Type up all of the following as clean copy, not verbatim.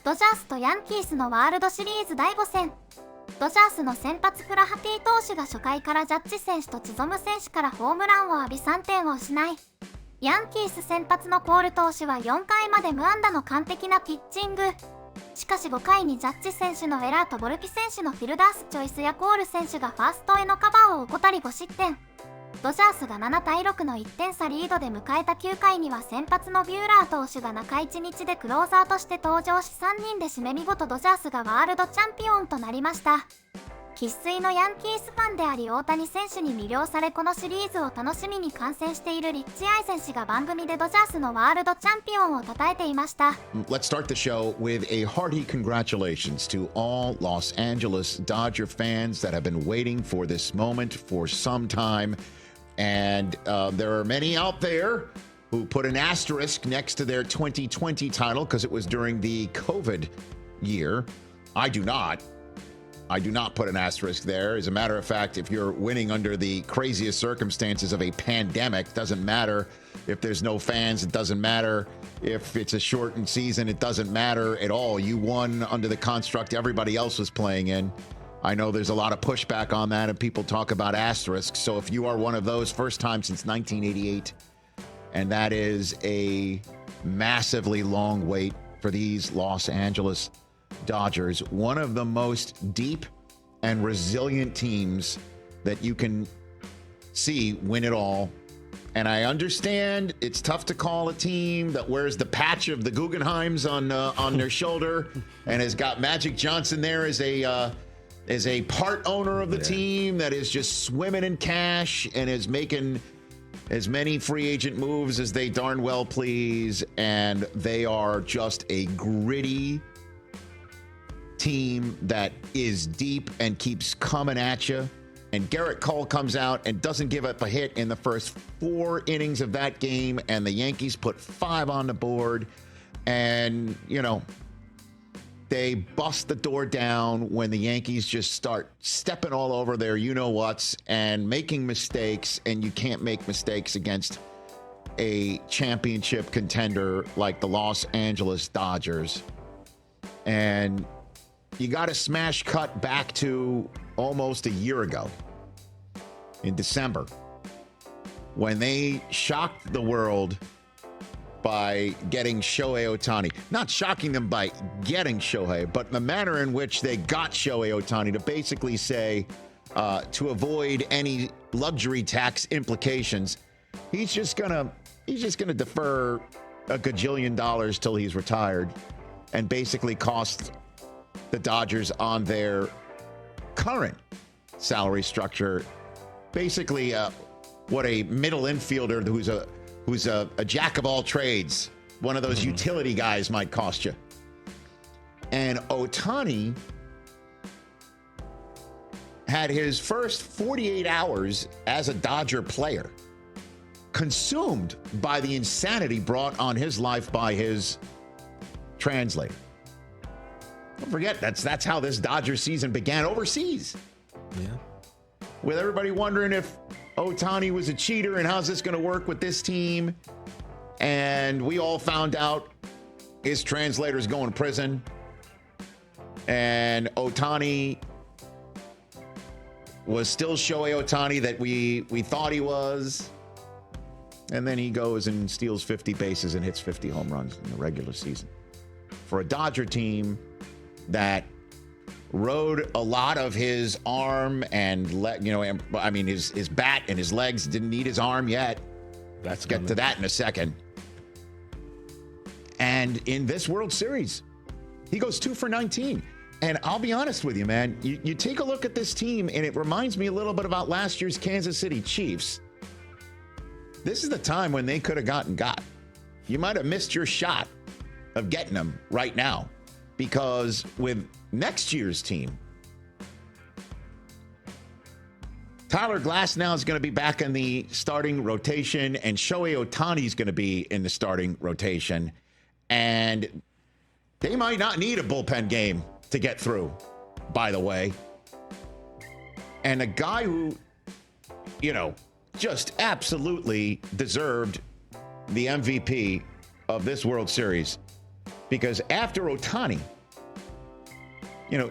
ドジャースとヤンキースのワールドシリーズ第5戦。ドジャースの先発フラハティ投手が初回からジャッジ選手とチゾム選手からホームランを浴び3点を失い、ヤンキース先発のコール投手は4回まで無安打の完璧なピッチング。しかし5回にジャッジ選手のエラーとボルピ選手のフィルダースチョイスやコール選手がファーストへのカバーを怠り5失点。ドジャースが7対6の1点差リードで迎えた9回には先発のビューラー投手が中1日でクローザーとして登場し3人で締め、見事ドジャースがワールドチャンピオンとなりました。生粋のヤンキースファンであり大谷選手に魅了されこのシリーズを楽しみに観戦しているリッチ・アイゼン氏が番組でドジャースのワールドチャンピオンを称えていました。 Let's start the show with a hearty congratulations to all Los Angeles Dodger fans that have been waiting for this moment for some time. And there are many out there who put an asterisk next to their 2020 title because it was during the COVID year. I do not put an asterisk there. As a matter of fact, if you're winning under the craziest circumstances of a pandemic, doesn't matter if there's no fans, it doesn't matter if it's a shortened season, it doesn't matter at all. You won under the construct everybody else was playing in. I know there's a lot of pushback on that and people talk about asterisks. So if you are one of those, first time since 1988, and that is a massively long wait for these Los Angeles Dodgers, one of the most deep and resilient teams that you can see win it all. And I understand it's tough to call a team that wears the patch of the Guggenheims on their shoulder and has got Magic Johnson there as a part owner of the team that is just swimming in cash and is making as many free agent moves as they darn well please. And they are just a gritty team that is deep and keeps coming at you. And Garrett Cole comes out and doesn't give up a hit in the first 4 innings of that game. And the Yankees put 5 on the board. And, you know, they bust the door down when the Yankees just start stepping all over their you-know-whats and making mistakes, and you can't make mistakes against a championship contender like the Los Angeles Dodgers. And you got to smash cut back to almost a year ago in December when they shocked the world by getting Shohei Ohtani. Not shocking them by getting Shohei, but the manner in which they got Shohei Ohtani to basically say, to avoid any luxury tax implications, he's just gonna defer a gajillion dollars till he's retired and basically cost the Dodgers on their current salary structure basically what a middle infielder who's a jack of all trades, one of those utility guys might cost you. And Ohtani had his first 48 hours as a Dodger player consumed by the insanity brought on his life by his translator. Don't forget, that's how this Dodger season began overseas. Yeah. With everybody wondering if Ohtani was a cheater and how's this going to work with this team. And we all found out his translator's going to prison. And Ohtani was still Shohei Ohtani that we thought he was. And then he goes and steals 50 bases and hits 50 home runs in the regular season. For a Dodger team that rode a lot of his arm and his bat and his legs, didn't need his arm yet. Let's get to that in a second. And in this World Series, he goes 2 for 19. And I'll be honest with you, man, you take a look at this team and it reminds me a little bit about last year's Kansas City Chiefs. This is the time when they could have got. You might have missed your shot of getting them right now, because with next year's team, Tyler Glasnow is going to be back in the starting rotation, and Shohei Ohtani is going to be in the starting rotation. And they might not need a bullpen game to get through, by the way. And a guy who, just absolutely deserved the MVP of this World Series Because after Ohtani,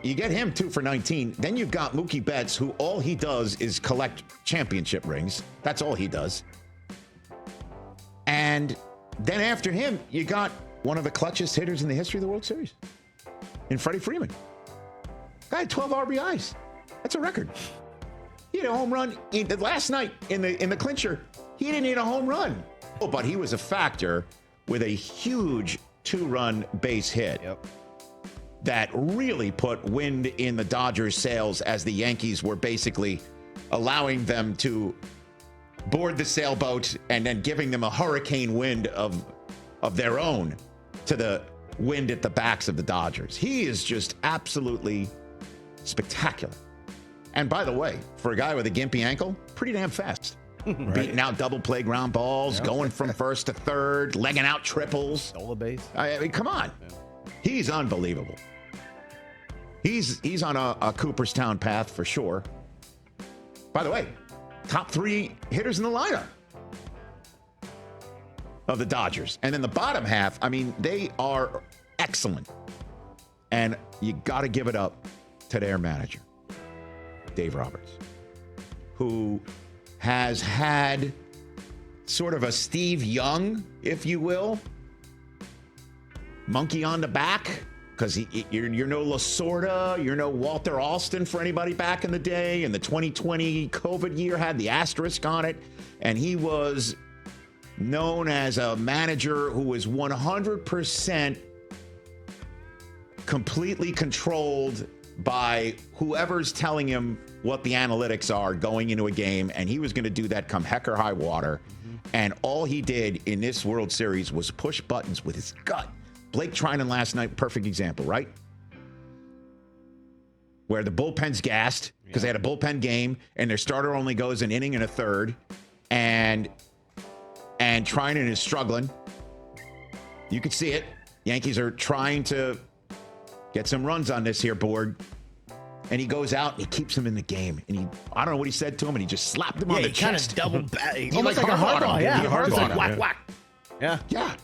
you get him 2 for 19. Then you've got Mookie Betts, who all he does is collect championship rings. That's all he does. And then after him, you got one of the clutchest hitters in the history of the World Series in Freddie Freeman. Guy had 12 RBIs. That's a record. He had a home run last night in the clincher. He didn't hit a home run. Oh, but he was a factor with a huge 2-run base hit. Yep. That really put wind in the Dodgers' sails as the Yankees were basically allowing them to board the sailboat and then giving them a hurricane wind of their own to the wind at the backs of the Dodgers. He is just absolutely spectacular. And by the way, for a guy with a gimpy ankle, pretty damn fast. Right. Beating out double play ground balls, going from first to third, legging out triples. Stole a base. I mean, come on. Yeah. He's unbelievable. He's on a Cooperstown path for sure. By the way, top 3 hitters in the lineup of the Dodgers. And then the bottom half, I mean, they are excellent. And you got to give it up to their manager, Dave Roberts, who has had sort of a Steve Young, if you will, monkey on the back, because you're no Lasorda, you're no Walter Alston for anybody back in the day, and the 2020 COVID year had the asterisk on it, and he was known as a manager who was 100% completely controlled by whoever's telling him what the analytics are going into a game, and he was going to do that come heck or high water. And all he did in this World Series was push buttons with his gut. Blake Trinan last night, perfect example, right? Where the bullpen's gassed because they had a bullpen game, and their starter only goes an inning and a third, and Trinan is struggling. You could see it. Yankees are trying to get some runs on this here board. And he goes out and he keeps him in the game. And I don't know what he said to him, and he just slapped him on the chest. Kind of double back. Almost like a hard ball. Yeah, hard like whack, whack. Yeah. Yeah.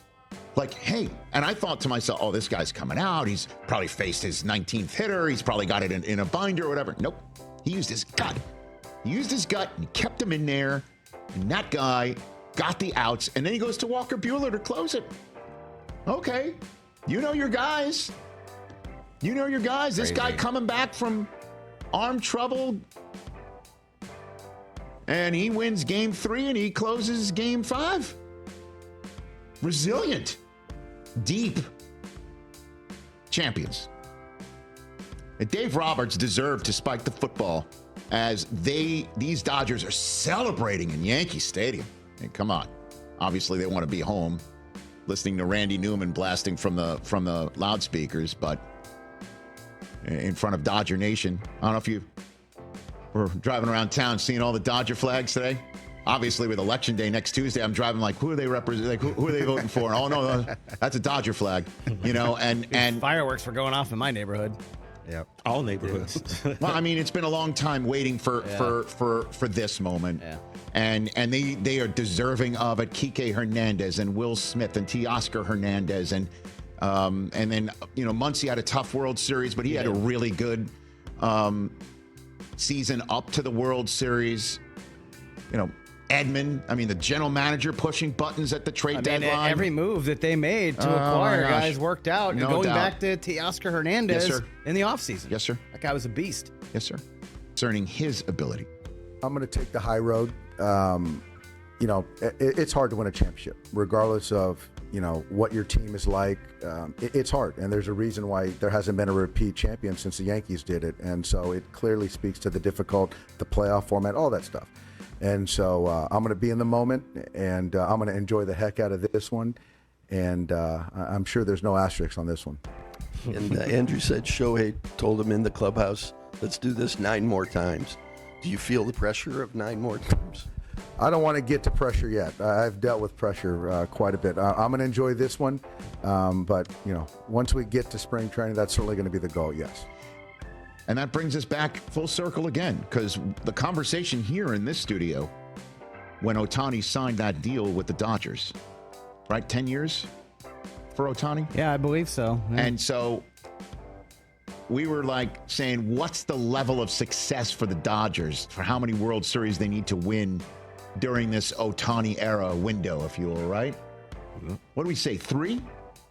Like, hey. And I thought to myself, oh, this guy's coming out. He's probably faced his 19th hitter. He's probably got it in a binder or whatever. Nope. He used his gut. He used his gut and kept him in there. And that guy got the outs. And then he goes to Walker Buehler to close it. Okay. You know your guys. You know your guys. This guy coming back from arm trouble, and he wins game 3 and he closes game 5. Resilient, deep champions. And Dave Roberts deserved to spike the football as these Dodgers are celebrating in Yankee Stadium. And come on, obviously they want to be home, listening to Randy Newman blasting from the loudspeakers, but in front of Dodger Nation. I don't know if you were driving around town seeing all the Dodger flags today. Obviously, with Election Day next Tuesday, I'm driving like, who are they representing? Like, who are they voting for? Oh, no, that's a Dodger flag, and fireworks were going off in my neighborhood. Yep, all neighborhoods. Well, I mean, it's been a long time waiting for this moment, and they are deserving of it. Kike Hernandez and Will Smith and Teoscar Hernandez and then Muncy had a tough World Series, but he had a really good season up to the World Series. Edmund, I mean, the general manager pushing buttons at the trade deadline. Every move that they made to acquire guys worked out. No going doubt. back to Teoscar Hernandez in the offseason. Yes, sir. That guy was a beast. Yes, sir. Concerning his ability. I'm going to take the high road. It's hard to win a championship, regardless of, what your team is like. It's hard, and there's a reason why there hasn't been a repeat champion since the Yankees did it. And so it clearly speaks to the playoff format, all that stuff. And so I'm going to be in the moment, and I'm going to enjoy the heck out of this one. And I'm sure there's no asterisks on this one. And Andrew said Shohei told him in the clubhouse, let's do this 9 more times. Do you feel the pressure of 9 more times? I don't want to get to pressure yet. I've dealt with pressure quite a bit. I'm going to enjoy this one. But, once we get to spring training, that's certainly going to be the goal, yes. And that brings us back full circle again, because the conversation here in this studio, when Ohtani signed that deal with the Dodgers, right? 10 years? for Ohtani? Yeah, I believe so. Yeah. And so we were like saying, what's the level of success for the Dodgers, for how many World Series they need to win during this Ohtani era window, if you will, right? What do we say, 3?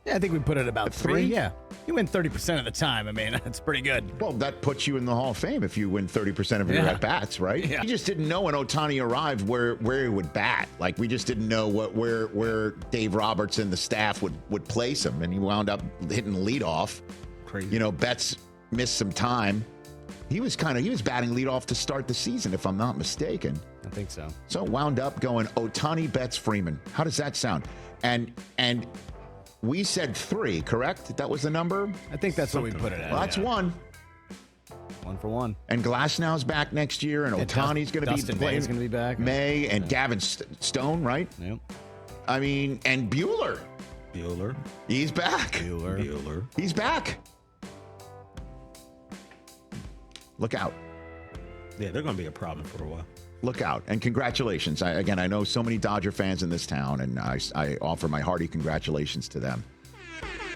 Yeah, I think we put it about 3. 3? Yeah. You win 30% of the time. I mean, that's pretty good. Well, that puts you in the Hall of Fame if you win 30% of your at-bats, right? Yeah. We just didn't know when Ohtani arrived where he would bat. Like, we just didn't know where Dave Roberts and the staff would place him, and he wound up hitting leadoff. Crazy. You know, Betts missed some time. He was batting leadoff to start the season, if I'm not mistaken. I think so. So it wound up going Ohtani, Betts, Freeman. How does that sound? And we said 3, correct? That was the number? I think that's what we put it at. Well, that's 1. 1 for 1. And Glasnow's back next year, and Ohtani's going to be Dustin playing. May's going to be back. May and Gavin Stone, right? Yep. I mean, and Bueller. He's back. Bueller. He's back. Look out. Yeah, they're going to be a problem for a while. Look out. And congratulations. I know so many Dodger fans in this town, and I offer my hearty congratulations to them.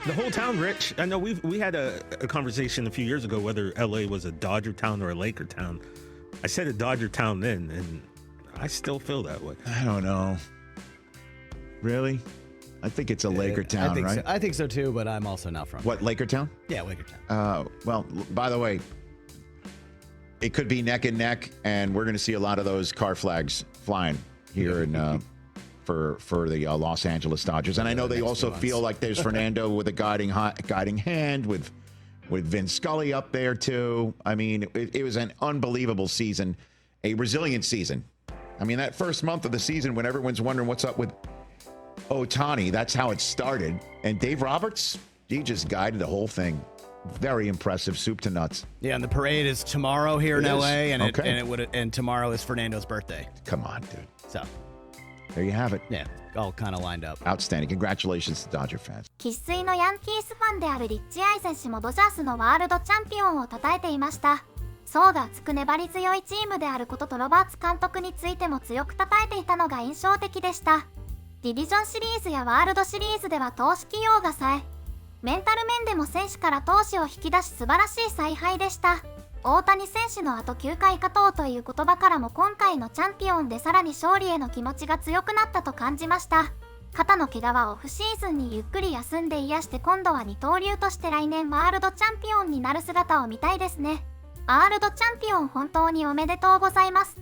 The whole town, Rich. I know we had a conversation a few years ago whether LA was a Dodger town or a Laker town. I said a Dodger town then, and I still feel that way. I don't know. Really? I think it's a Laker town, right? I think so too, but I'm also not from What, Laker town? Yeah, Laker town. Well, by the way, it could be neck and neck, and we're going to see a lot of those car flags flying here in for the Los Angeles Dodgers. And I know they also feel like there's Fernando with a guiding hand, with Vin Scully up there too. I mean, it was an unbelievable season, a resilient season. I mean, that first month of the season when everyone's wondering what's up with Ohtani, that's how it started. And Dave Roberts, he just guided the whole thing. Very impressive, soup to nuts. Yeah, and the parade is tomorrow here in It is? LA, and tomorrow is Fernando's birthday. Come on, dude. So There you have it. yeah, all kind of lined up. Outstanding. Congratulations to Dodger fans. 生粋のヤンキースファンであるリッチ・アイゼン氏もドジャースのワールドチャンピオンを称えていました。層が厚く粘り強いチームであることとロバーツ監督についても強く称えていたのが印象的でした。ディビジョンシリーズやワールドシリーズでは投手起用が冴え、メンタル面でも選手から闘志を引き出し素晴らしい采配でした。大谷選手のあと9回勝とうという言葉からも今回のチャンピオンでさらに勝利への気持ちが強くなったと感じました。肩の怪我はオフシーズンにゆっくり休んで癒して今度は二刀流として来年ワールドチャンピオンになる姿を見たいですね。ワールドチャンピオン本当におめでとうございます。